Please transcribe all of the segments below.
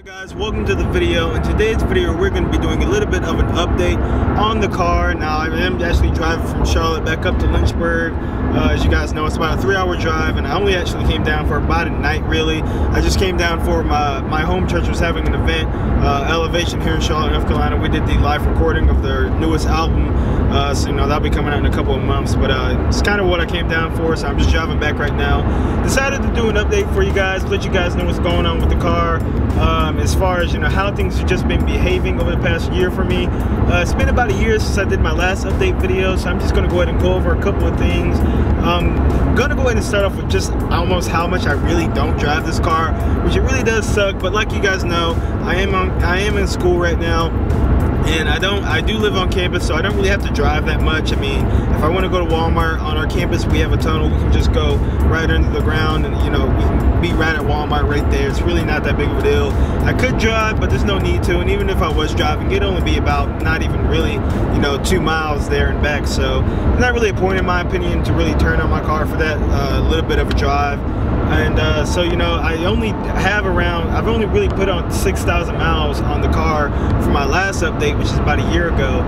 Guys, welcome to the video. In today's video we're going to be doing a little bit of an update on the car. Now I am actually driving from Charlotte back up to Lynchburg. As you guys know, it's about a 3-hour drive, and I only actually came down for about a night really. I just came down for my home church was having an event, Elevation, here in Charlotte, North Carolina. We did the live recording of their newest album, so you know that'll be coming out in a couple of months, but it's kind of what I came down for, so I'm just driving back right now. Decided to do an update for you guys, let you guys know what's going on with the car. As far as, you know, how things have just been behaving over the past year for me. It's been about a year since I did my last update video, so I'm just going to go ahead and go over a couple of things. I'm going to go ahead and start off with just almost how much I really don't drive this car, which it really does suck, but like you guys know, I am in school right now. And I do live on campus, so I don't really have to drive that much. I mean, if I want to go to Walmart on our campus, we have a tunnel. We can just go right under the ground, and you know, we can be right at Walmart right there. It's really not that big of a deal. I could drive, but there's no need to. And even if I was driving, it'd only be about not even really, you know, 2 miles there and back. So not really a point, in my opinion, to really turn on my car for that little bit of a drive. And so, you know, I've only really put on 6,000 miles on the car for my last update, which is about a year ago,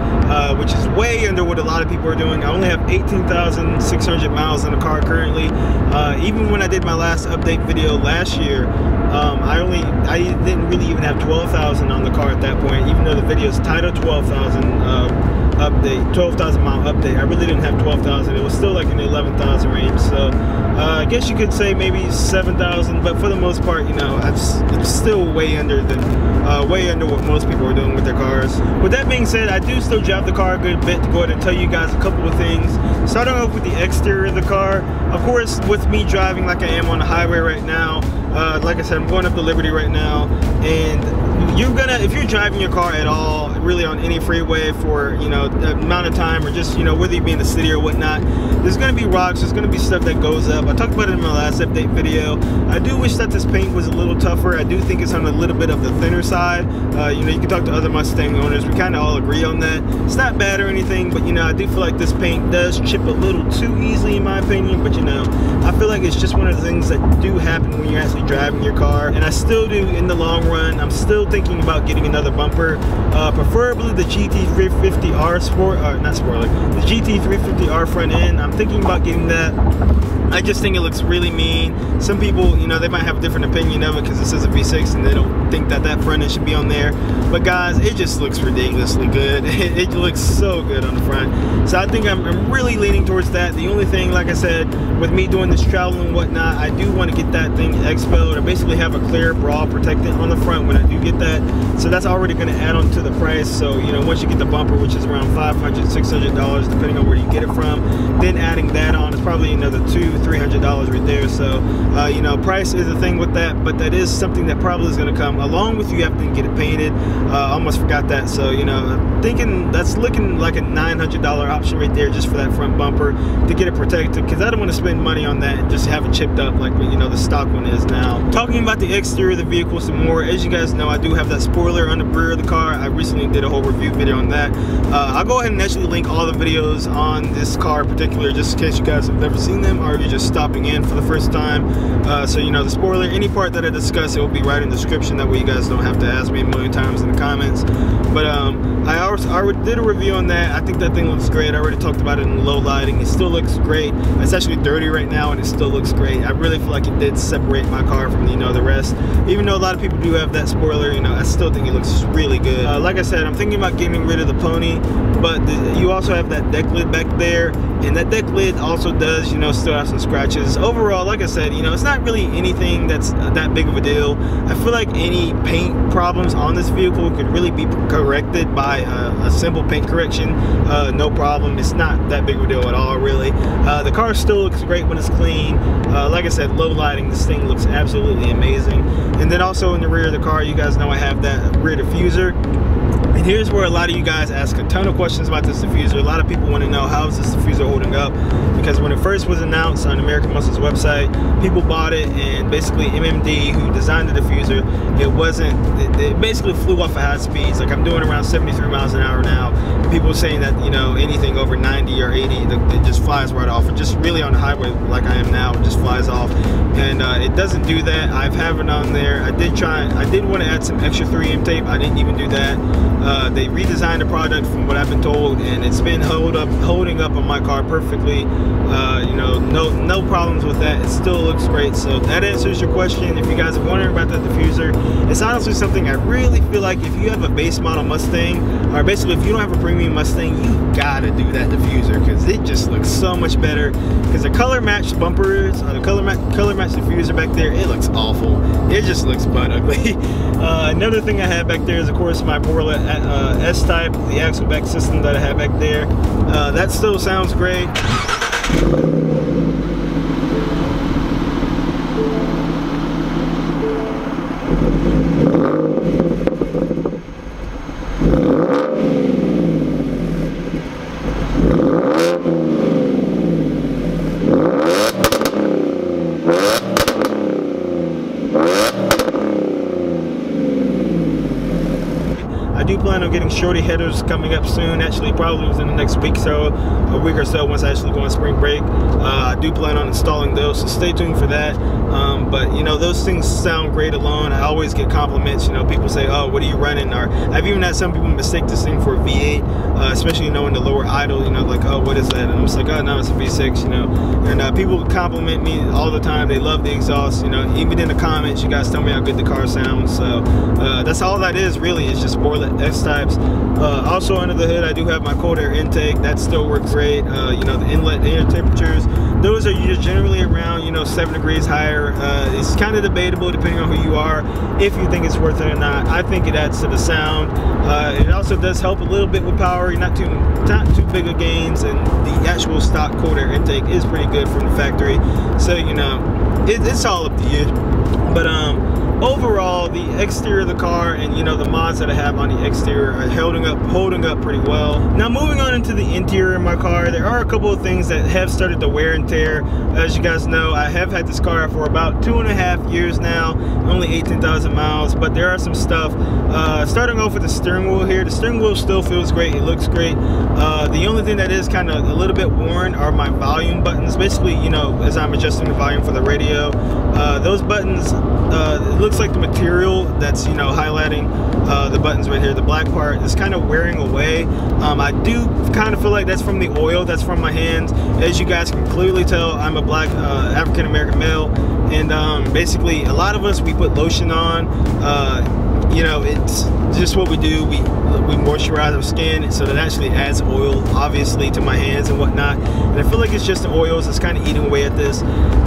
which is way under what a lot of people are doing. I only have 18,600 miles on the car currently. Even when I did my last update video last year, I didn't really even have 12,000 on the car at that point, even though the video is titled 12,000 mile update. I really didn't have 12,000. It was still like in the 11,000 range. So I guess you could say maybe 7,000, but for the most part, you know, it's still way under what most people are doing with their cars. With that being said, I do still drive the car a good bit to go ahead and tell you guys a couple of things. Starting off with the exterior of the car. Of course, with me driving like I am on the highway right now, like I said, I'm going up the Liberty right now, and if you're driving your car at all, really on any freeway for, you know, the amount of time, or just, you know, whether you be in the city or whatnot, there's going to be rocks, there's going to be stuff that goes up. I talked about it in my last update video. I do wish that this paint was a little tougher. I do think it's on a little bit of the thinner side. You know, you can talk to other Mustang owners. We kind of all agree on that. It's not bad or anything, but, you know, I do feel like this paint does chip a little too easily in my opinion. But, you know, I feel like it's just one of the things that do happen when you're actually driving your car. And I still do, in the long run, I'm still thinking about getting another bumper, preferably the GT350R the GT350R front end. I'm thinking about getting that. I just think it looks really mean. Some people, you know, they might have a different opinion of it because this is a V6 and they don't think that front end should be on there. But guys, it just looks ridiculously good. It looks so good on the front. So I think I'm really leaning towards that. The only thing, like I said, with me doing this travel and whatnot, I do want to get that thing exposed. I basically have a clear bra protectant on the front when I do get that. So that's already going to add on to the price. So, you know, once you get the bumper, which is around $500, $600, depending on where you get it from, then adding that on is probably another $200-$300 right there. So, you know, price is a thing with that, but that is something that probably is going to come along with you having to get it painted. Almost forgot that. So, you know, thinking that's looking like a $900 option right there just for that front bumper to get it protected, because I don't want to spend money on that and just have it chipped up like, you know, the stock one is now. Talking about the exterior of the vehicle some more, as you guys know, I do have that spoiler on the rear of the car. I recently did a whole review video on that. I'll go ahead and actually link all the videos on this car in particular, just in case you guys have never seen them or if you're just stopping in for the first time. So, you know, the spoiler, any part that I discuss, it will be right in the description. That way you guys don't have to ask me a million times in the comments. But I already did a review on that. I think that thing looks great. I already talked about it in low lighting. It still looks great. It's actually dirty right now and it still looks great. I really feel like it did separate my car from, you know, the rest. Even though a lot of people do have that spoiler, you know, I still think it looks really good. Like I said, I'm thinking about getting rid of the pony, but you also have that deck lid back there, and that deck lid also does, you know, still have some scratches. Overall, like I said, you know, it's not really anything that's that big of a deal. I feel like any paint problems on this vehicle could really be corrected by a simple paint correction. No problem. It's not that big of a deal at all, really. The car still looks great when it's clean. Like I said, low lighting, this thing looks absolutely amazing. And then also in the rear of the car, you guys know I have that rear diffuser. And here's where a lot of you guys ask a ton of questions about this diffuser. A lot of people want to know, how is this diffuser holding up? Because when it first was announced on American Muscle's website, people bought it, and basically MMD, who designed the diffuser, it basically flew off at high speeds. Like, I'm doing around 73 miles an hour now. People saying that, you know, anything over 90 or 80, it just flies right off. Or just really on the highway like I am now, it just flies off. And it doesn't do that. I've have it on there. I did want to add some extra 3M tape. I didn't even do that. They redesigned the product from what I've been told, and it's been holding up on my car perfectly. You know, no problems with that. It still looks great. So that answers your question. If you guys are wondering about the diffuser, it's honestly something I really feel like if you have a base model Mustang, or basically if you don't have a premium Mustang, you gotta do that diffuser, because it just looks so much better. Because the color matched bumpers, the color matched diffuser back there, it looks awful. It just looks butt ugly. Another thing I have back there is, of course, my Borla S-Type, the axle back system that I have back there. That still sounds great. I do plan on getting shorty headers coming up soon, actually probably within the next week or so, once I actually go on spring break. I do plan on installing those, so stay tuned for that. But you know, those things sound great alone. I always get compliments, you know, people say, oh, what are you running? Or I've even had some people mistake this thing for a V8, especially, you know, in the lower idle, you know, like, oh, what is that? And I'm just like, oh, no, it's a V6, you know. And people compliment me all the time. They love the exhaust, you know. Even in the comments, you guys tell me how good the car sounds. So that's all that is, really. It's just Borla S-Types. Also under the hood, I do have my cold air intake. That still works great. You know, the inlet air temperatures, those are just generally around, you know, 7 degrees higher. It's kind of debatable depending on who you are, if you think it's worth it or not. I think it adds to the sound. It also does help a little bit with power, not too big of gains, and the actual stock cold air intake is pretty good from the factory. So, you know, it's all up to you. But overall, the exterior of the car and, you know, the mods that I have on the exterior are holding up pretty well. Now, moving on into the interior of my car, there are a couple of things that have started to wear and tear. As you guys know, I have had this car for about 2.5 years now, only 18,000 miles, but there are some stuff. Starting off with the steering wheel here, the steering wheel still feels great, it looks great. The only thing that is kind of a little bit worn are my volume buttons. Basically, you know, as I'm adjusting the volume for the radio, those buttons, it looks like the material that's, you know, highlighting the buttons right here, the black part, is kind of wearing away. I do kind of feel like that's from the oil that's from my hands. As you guys can clearly tell, I'm a black African-American male, and basically a lot of us, we put lotion on. You know, it's just what we do. We moisturize our skin, so that actually adds oil, obviously, to my hands and whatnot. And I feel like it's just the oils that's kind of eating away at this.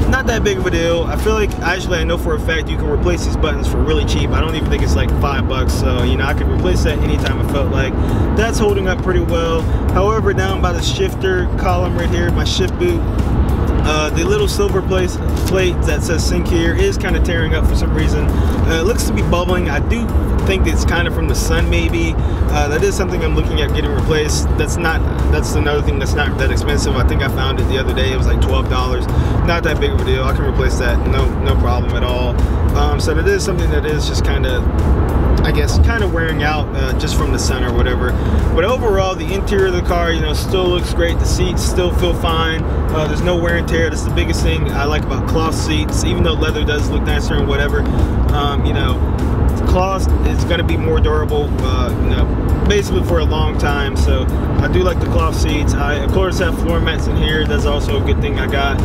Not that big of a deal. I feel like, actually, I know for a fact you can replace these buttons for really cheap. I don't even think it's like $5, so, you know, I could replace that anytime I felt like. That's holding up pretty well. However, down by the shifter column right here, my shift boot, the little silver plate that says sync here is kind of tearing up for some reason. It looks to be bubbling. I do think it's kind of from the sun, maybe. That is something I'm looking at getting replaced. That's another thing that's not that expensive. I think I found it the other day. It was like $12. Not that big of a deal. I can replace that, no problem at all. So that is something that is just kind of, I guess, kind of wearing out just from the sun or whatever. But overall, the interior of the car, you know, still looks great. The seats still feel fine. There's no wear and tear. That's the biggest thing I like about cloth seats, even though leather does look nicer and whatever. You know, cloth is going to be more durable, you know, basically for a long time. So I do like the cloth seats. I, of course, have floor mats in here. That's also a good thing I got.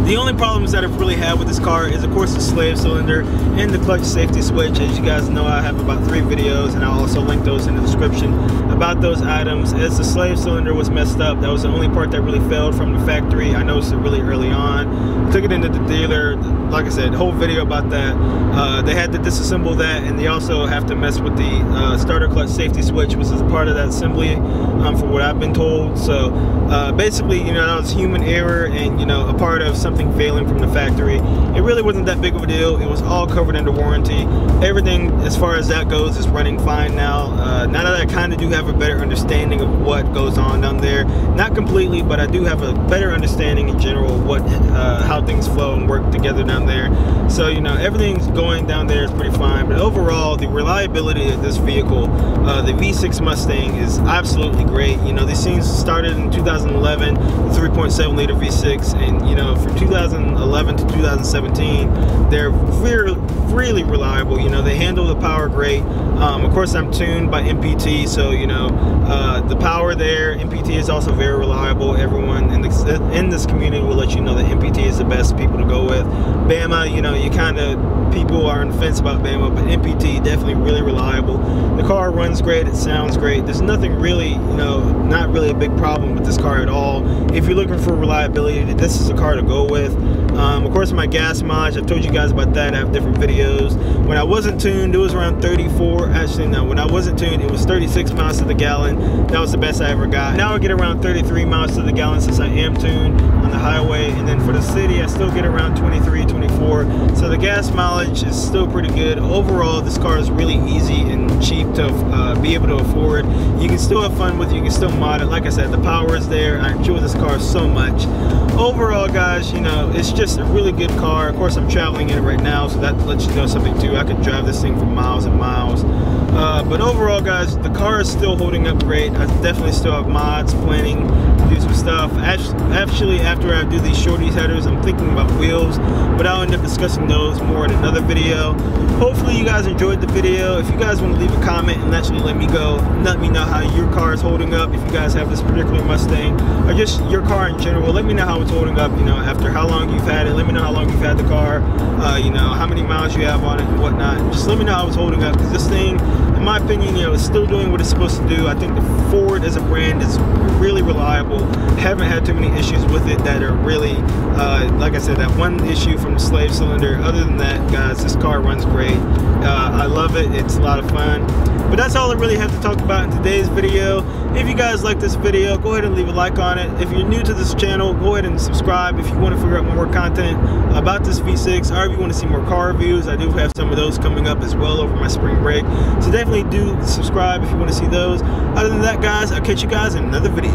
The only problems that I've really had with this car is, of course, the slave cylinder and the clutch safety switch. As you guys know, I have about 3 videos, and I'll also link those in the description about those items. As the slave cylinder was messed up, that was the only part that really failed from the factory. I noticed it really early on. I took it into the dealer. Like I said, whole video about that. They had to disassemble that, and they also have to mess with the starter clutch safety safety switch was a part of that assembly, for what I've been told. So basically, you know, that was human error and, you know, a part of something failing from the factory. It really wasn't that big of a deal. It was all covered under warranty. Everything as far as that goes is running fine now. Now that I kind of do have a better understanding of what goes on down there, not completely, but I do have a better understanding in general of what how things flow and work together down there. So, you know, everything's going down there is pretty fine. But overall, the reliability of this vehicle, the V6 Mustang, is absolutely great. You know, these things started in 2011, 3.7 liter V6, and, you know, from 2011 to 2017, they're really reliable. You know, they handle the power great. Of course, I'm tuned by MPT, so, you know, the power there, MPT is also very reliable. Everyone in this community will let you know that MPT is the best people to go with. Bama, you know, people are on the fence about Bama, but MPT definitely really reliable. The car runs great, it sounds great. There's nothing really, you know, not really a big problem with this car at all. If you're looking for reliability, this is a car to go with. Of course, my gas mileage, I've told you guys about that. I have different videos. When I wasn't tuned, it was around 34. Actually, no, when I wasn't tuned, it was 36 miles to the gallon. That was the best I ever got. Now I get around 33 miles to the gallon since I am tuned on the highway. And then for the city, I still get around 23, 24. So the gas mileage is still pretty good. Overall, this car is really easy and cheap to be able to afford. You can still have fun with it. You can still mod it. Like I said, the power is there. I enjoy this car so much. Overall, guys, you know, it's just a really good car. Of course, I'm traveling in it right now, so that lets you know something too. I could drive this thing for miles and miles. But overall, guys, the car is still holding up great. I definitely still have mods, planning to do some stuff. Actually, after I do these shorties headers, I'm thinking about wheels, but I'll end up discussing those more in another video. Hopefully you guys enjoyed the video. If you guys want to leave a comment and actually let me know how your car is holding up. If you guys have this particular Mustang, or just your car in general, let me know how it's holding up, you know, after how long you've had it. Let me know how long you've had the car, you know, how many miles you have on it and whatnot. Just let me know how it's holding up, because this thing, in my opinion, you know, it's still doing what it's supposed to do. I think the Ford as a brand is really reliable. Haven't had too many issues with it that are really, like I said, that one issue from the slave cylinder. Other than that, guys, this car runs great. I love it. It's a lot of fun. But that's all I really have to talk about in today's video. If you guys like this video, go ahead and leave a like on it. If you're new to this channel, go ahead and subscribe if you want to figure out more content about this V6, or if you want to see more car reviews. I do have some of those coming up as well over my spring break. So definitely do subscribe if you want to see those. Other than that, guys, I'll catch you guys in another video.